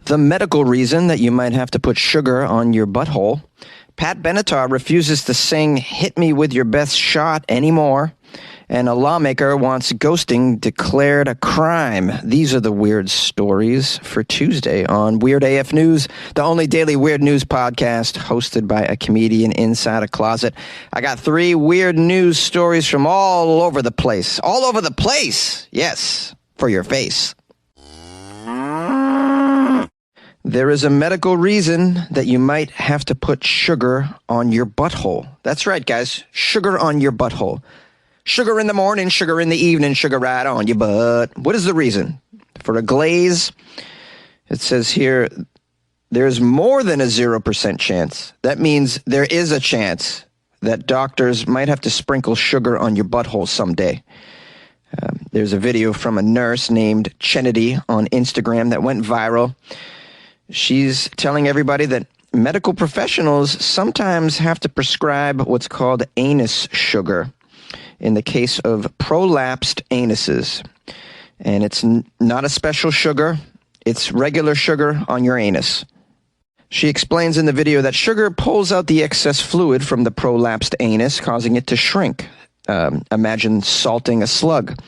The medical reason that you might have to put sugar on your butthole. Pat Benatar refuses to sing "Hit Me With Your Best Shot" anymore. And a lawmaker wants ghosting declared a crime. These are the weird stories for Tuesday on Weird AF News, the only daily weird news podcast hosted by a comedian inside a closet. I got 3 weird news stories from all over the place. All over the place! Yes, for your face. There is a medical reason that you might have to put sugar on your butthole. That's right, guys. Sugar on your butthole. Sugar in the morning, sugar in the evening, sugar right on your butt. What is the reason? For a glaze, it says here, there's more than a 0% chance. That means there is a chance that doctors might have to sprinkle sugar on your butthole someday. There's a video from a nurse named Chenedy on Instagram that went viral. She's telling everybody that medical professionals sometimes have to prescribe what's called anus sugar in the case of prolapsed anuses. And it's not a special sugar. It's regular sugar on your anus. She explains in the video that sugar pulls out the excess fluid from the prolapsed anus, causing it to shrink. Imagine salting a slug.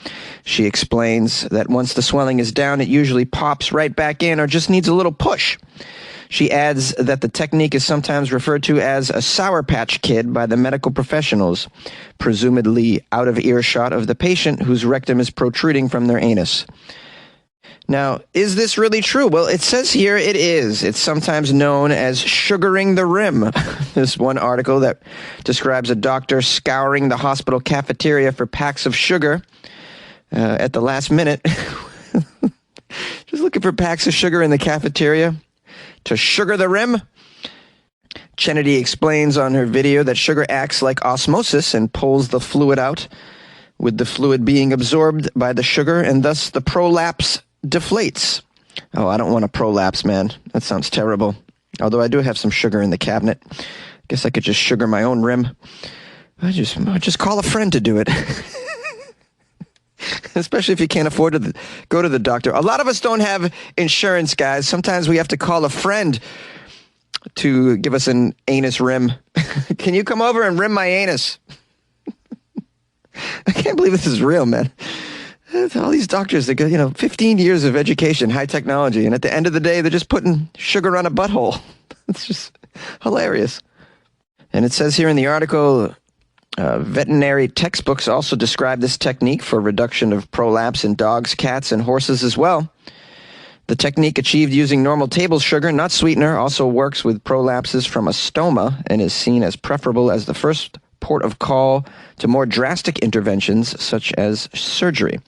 She explains that once the swelling is down, it usually pops right back in or just needs a little push. She adds that the technique is sometimes referred to as a Sour Patch Kid by the medical professionals, presumably out of earshot of the patient whose rectum is protruding from their anus. Now, is this really true? Well, it says here it is. It's sometimes known as sugaring the rim. There's one article that describes a doctor scouring the hospital cafeteria for packs of sugar at the last minute. Just looking for packs of sugar in the cafeteria to sugar the rim. Chenedy explains on her video that sugar acts like osmosis and pulls the fluid out, with the fluid being absorbed by the sugar, and thus the prolapse deflates. Oh, I don't want a prolapse, man. That sounds terrible. Although I do have some sugar in the cabinet. Guess I could just sugar my own rim. I just call a friend to do it. Especially if you can't afford to go to the doctor. A lot of us don't have insurance, guys. Sometimes we have to call a friend to give us an anus rim. Can you come over and rim my anus? I can't believe this is real, man. All these doctors, they got, 15 years of education, high technology, and at the end of the day, they're just putting sugar on a butthole. It's just hilarious. And it says here in the article, veterinary textbooks also describe this technique for reduction of prolapse in dogs, cats, and horses as well. The technique achieved using normal table sugar, not sweetener, also works with prolapses from a stoma and is seen as preferable as the first port of call to more drastic interventions such as surgery.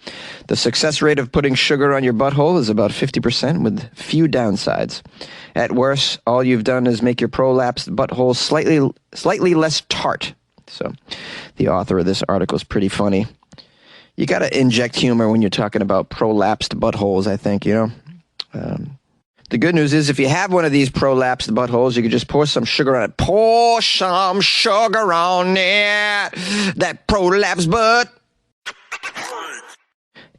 The success rate of putting sugar on your butthole is about 50% with few downsides. At worst, all you've done is make your prolapsed butthole slightly less tart. So the author of this article is pretty funny. You got to inject humor when you're talking about prolapsed buttholes, I think, The good news is if you have one of these prolapsed buttholes, you can just pour some sugar on it. Pour some sugar on it. That prolapsed butt.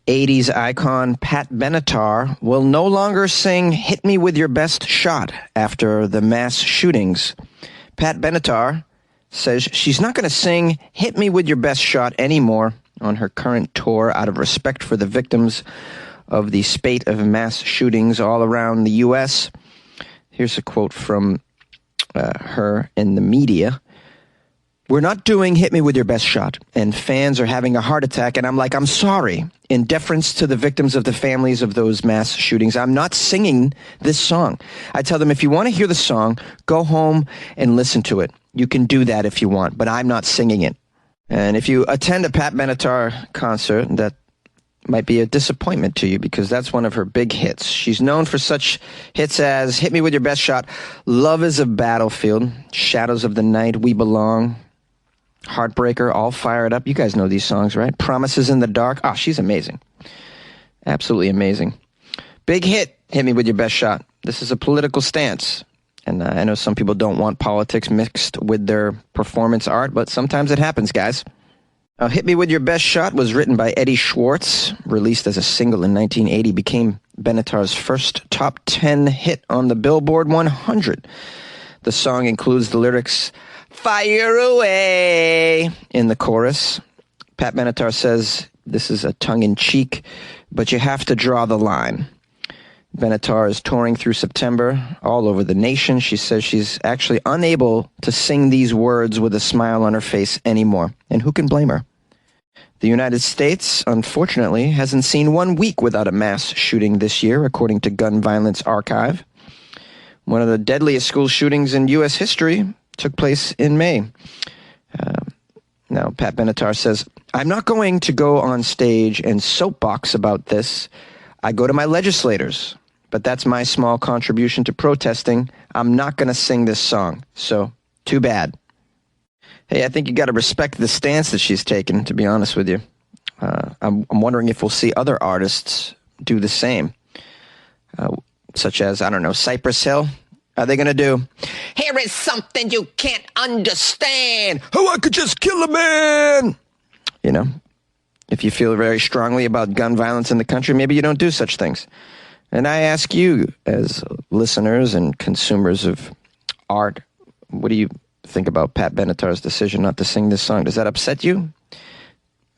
80s icon Pat Benatar will no longer sing "Hit Me With Your Best Shot" after the mass shootings. Pat Benatar says she's not going to sing "Hit Me With Your Best Shot" anymore on her current tour out of respect for the victims of the spate of mass shootings all around the U.S. Here's a quote from her in the media. "We're not doing "Hit Me With Your Best Shot," and fans are having a heart attack, and I'm like, I'm sorry. In deference to the victims of the families of those mass shootings, I'm not singing this song. I tell them, if you want to hear the song, go home and listen to it. You can do that if you want, but I'm not singing it. And if you attend a Pat Benatar concert, that might be a disappointment to you because that's one of her big hits. She's known for such hits as "Hit Me With Your Best Shot," "Love Is a Battlefield," "Shadows of the Night," "We Belong," "Heartbreaker," "All Fired Up." You guys know these songs, right? "Promises in the Dark." Oh, she's amazing. Absolutely amazing. Big hit, "Hit Me With Your Best Shot." This is a political stance. And I know some people don't want politics mixed with their performance art, but sometimes it happens, guys. Hit Me With Your Best Shot was written by Eddie Schwartz, released as a single in 1980, became Benatar's first top 10 hit on the Billboard 100. The song includes the lyrics, "Fire away," in the chorus. Pat Benatar says this is a tongue-in-cheek, but you have to draw the line. Benatar is touring through September all over the nation. She says she's actually unable to sing these words with a smile on her face anymore. And who can blame her? The United States, unfortunately, hasn't seen 1 week without a mass shooting this year, according to Gun Violence Archive. One of the deadliest school shootings in U.S. history took place in May. Now, Pat Benatar says, "I'm not going to go on stage and soapbox about this. I go to my legislators. But that's my small contribution to protesting. I'm not going to sing this song. So, too bad." Hey, I think you got to respect the stance that she's taken, to be honest with you. I'm wondering if we'll see other artists do the same. Such as, I don't know, Cypress Hill. Are they going to do, "Here is something you can't understand. How I could just kill a man." You know, if you feel very strongly about gun violence in the country, maybe you don't do such things. And I ask you, as listeners and consumers of art, what do you think about Pat Benatar's decision not to sing this song? Does that upset you?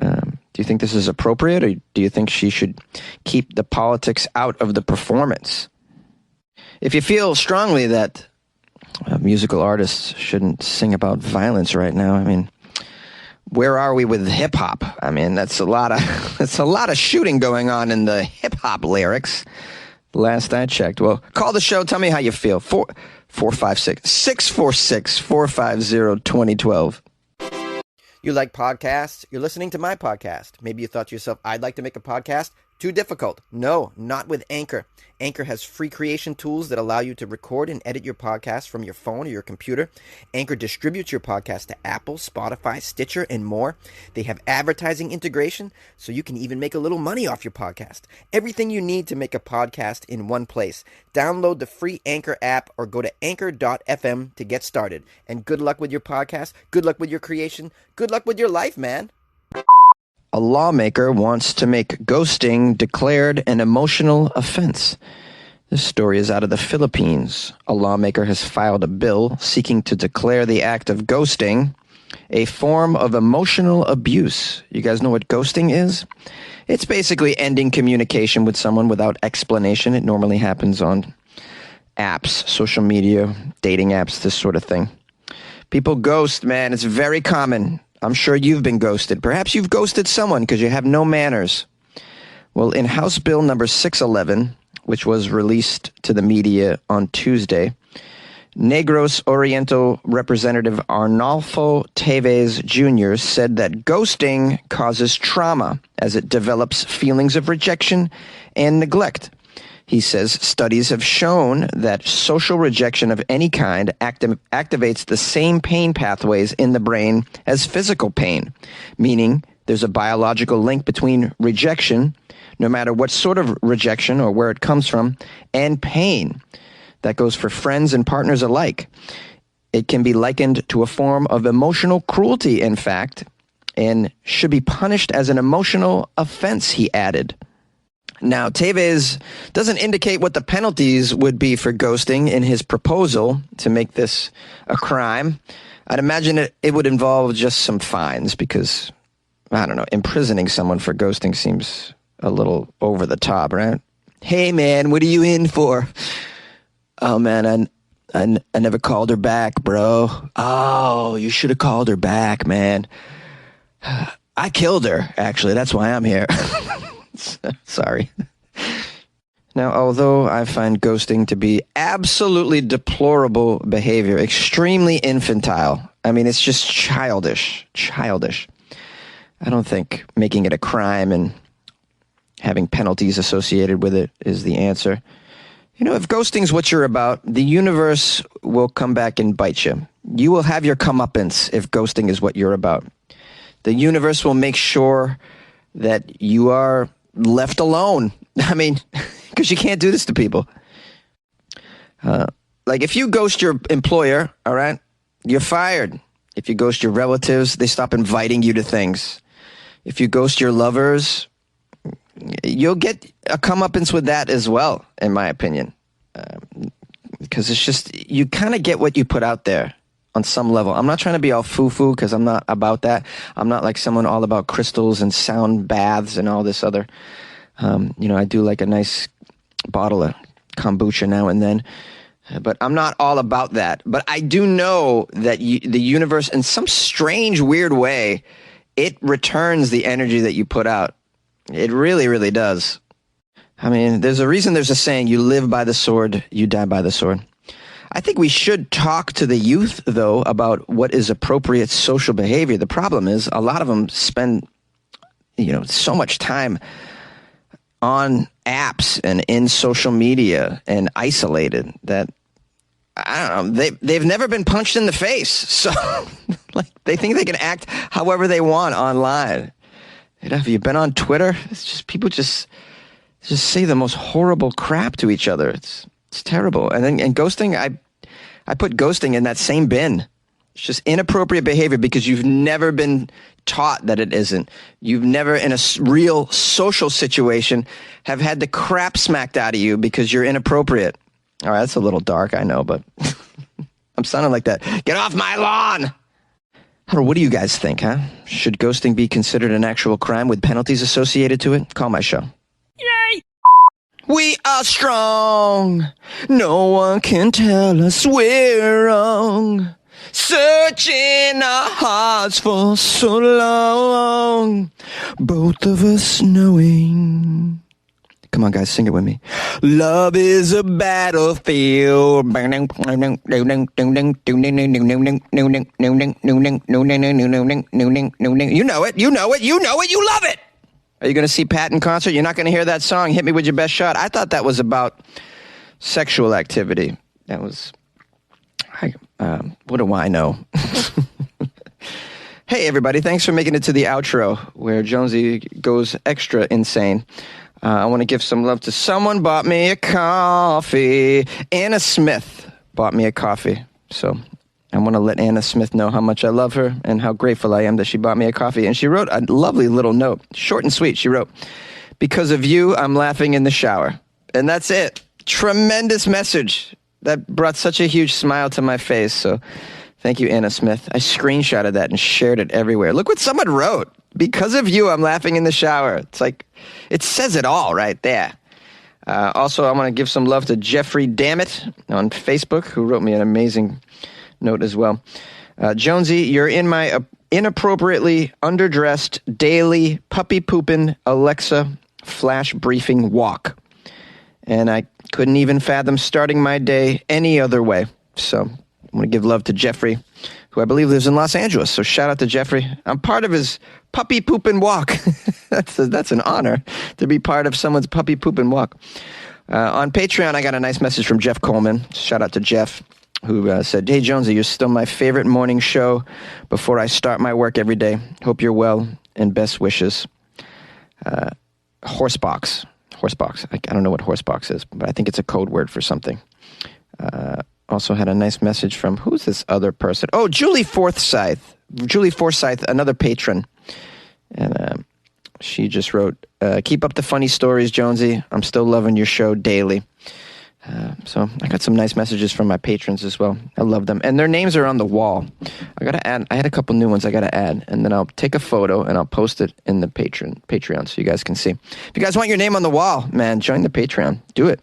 Do you think this is appropriate, or do you think she should keep the politics out of the performance? If you feel strongly that musical artists shouldn't sing about violence right now, I mean, where are we with hip-hop? I mean, that's a lot of shooting going on in the hip-hop lyrics. Last I checked. Well, call the show. Tell me how you feel. 646-450-2012. You like podcasts? You're listening to my podcast. Maybe you thought to yourself, I'd like to make a podcast. Too difficult. No, not with Anchor. Anchor has free creation tools that allow you to record and edit your podcast from your phone or your computer. Anchor distributes your podcast to Apple, Spotify, Stitcher, and more. They have advertising integration, so you can even make a little money off your podcast. Everything you need to make a podcast in one place. Download the free Anchor app or go to anchor.fm to get started. And good luck with your podcast. Good luck with your creation. Good luck with your life, man. A lawmaker wants to make ghosting declared an emotional offense. This story is out of the Philippines. A lawmaker has filed a bill seeking to declare the act of ghosting a form of emotional abuse. You guys know what ghosting is? It's basically ending communication with someone without explanation. It normally happens on apps, social media, dating apps, this sort of thing. People ghost, man. It's very common. I'm sure you've been ghosted. Perhaps you've ghosted someone because you have no manners. Well, in House Bill number 611, which was released to the media on Tuesday, Negros Oriental Representative Arnolfo Tevez Jr. said that ghosting causes trauma as it develops feelings of rejection and neglect. He says studies have shown that social rejection of any kind activates the same pain pathways in the brain as physical pain, meaning there's a biological link between rejection, no matter what sort of rejection or where it comes from, and pain. That goes for friends and partners alike. It can be likened to a form of emotional cruelty, in fact, and should be punished as an emotional offense, he added. Now, Tevez doesn't indicate what the penalties would be for ghosting in his proposal to make this a crime. I'd imagine it would involve just some fines because, I don't know, imprisoning someone for ghosting seems a little over the top, right? Hey, man, what are you in for? Oh, man, I never called her back, bro. Oh, you should have called her back, man. I killed her, actually. That's why I'm here. Sorry. Now, although I find ghosting to be absolutely deplorable behavior, extremely infantile, I mean, it's just childish. I don't think making it a crime and having penalties associated with it is the answer. You know, if ghosting's what you're about, the universe will come back and bite you. You will have your comeuppance if ghosting is what you're about. The universe will make sure that you are left alone. I mean, because you can't do this to people. Like if you ghost your employer, all right, you're fired. If you ghost your relatives, they stop inviting you to things. if you ghost your lovers, you'll get a comeuppance with that as well, in my opinion. Because it's just, you kind of get what you put out there on some level. I'm not trying to be all foo-foo because I'm not about that. I'm not like someone all about crystals and sound baths and all this other. I do like a nice bottle of kombucha now and then. But I'm not all about that. But I do know that the universe, in some strange, weird way, it returns the energy that you put out. It really, really does. I mean, there's a reason there's a saying, you live by the sword, you die by the sword. I think we should talk to the youth, though, about what is appropriate social behavior. The problem is a lot of them spend, so much time on apps and in social media and isolated that, I don't know, they've never been punched in the face. So they think they can act however they want online. Have you been on Twitter? It's just people just say the most horrible crap to each other. It's terrible. And ghosting, I put ghosting in that same bin. It's just inappropriate behavior because you've never been taught that it isn't. You've never, in a real social situation, have had the crap smacked out of you because you're inappropriate. All right, that's a little dark, I know, but I'm sounding like that. Get off my lawn! What do you guys think, huh? Should ghosting be considered an actual crime with penalties associated to it? Call my show. Yay! We are strong. No one can tell us we're wrong. Searching our hearts for so long. Both of us knowing. Come on, guys, sing it with me. Love is a battlefield. You know it. You love it. Are you going to see Pat in concert? You're not going to hear that song, Hit Me With Your Best Shot. I thought that was about sexual activity. That was, what do I know? Hey, everybody. Thanks for making it to the outro where Jonesy goes extra insane. I want to give some love to someone bought me a coffee. Anna Smith bought me a coffee. So I want to let Anna Smith know how much I love her and how grateful I am that she bought me a coffee. And she wrote a lovely little note, short and sweet. She wrote, "Because of you, I'm laughing in the shower." And that's it. Tremendous message. That brought such a huge smile to my face. So thank you, Anna Smith. I screenshotted that and shared it everywhere. Look what someone wrote. Because of you, I'm laughing in the shower. It's like, it says it all right there. Also, I want to give some love to Jeffrey Dammit on Facebook, who wrote me an amazing note as well. Jonesy, you're in my inappropriately underdressed daily puppy pooping Alexa flash briefing walk. And I couldn't even fathom starting my day any other way. So I want to give love to Jeffrey, who I believe lives in Los Angeles. So shout out to Jeffrey. I'm part of his puppy poop and walk. That's an honor to be part of someone's puppy poop and walk. On Patreon, I got a nice message from Jeff Coleman. Shout out to Jeff, who said, "Hey, Jonesy, you're still my favorite morning show before I start my work every day. Hope you're well and best wishes." Horsebox. I don't know what horsebox is, but I think it's a code word for something. Also had a nice message from, who's this other person? Oh, Julie Forsyth. Julie Forsyth, another patron. And she just wrote, "Keep up the funny stories, Jonesy. I'm still loving your show daily." So I got some nice messages from my patrons as well. I love them. And their names are on the wall. I got to add, I had a couple new ones I got to add. And then I'll take a photo and I'll post it in the Patreon so you guys can see. If you guys want your name on the wall, man, join the Patreon. Do it.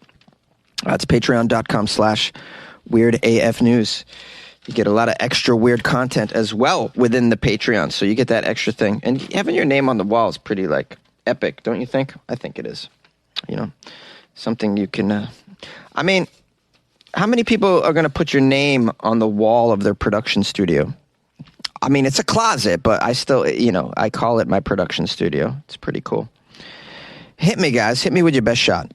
It's patreon.com/weirdafnews. You get a lot of extra weird content as well within the Patreon. So you get that extra thing. And having your name on the wall is pretty, epic, don't you think? I think it is. Something you can... I mean, how many people are going to put your name on the wall of their production studio? I mean, it's a closet, but I still, I call it my production studio. It's pretty cool. Hit me, guys. Hit me with your best shot.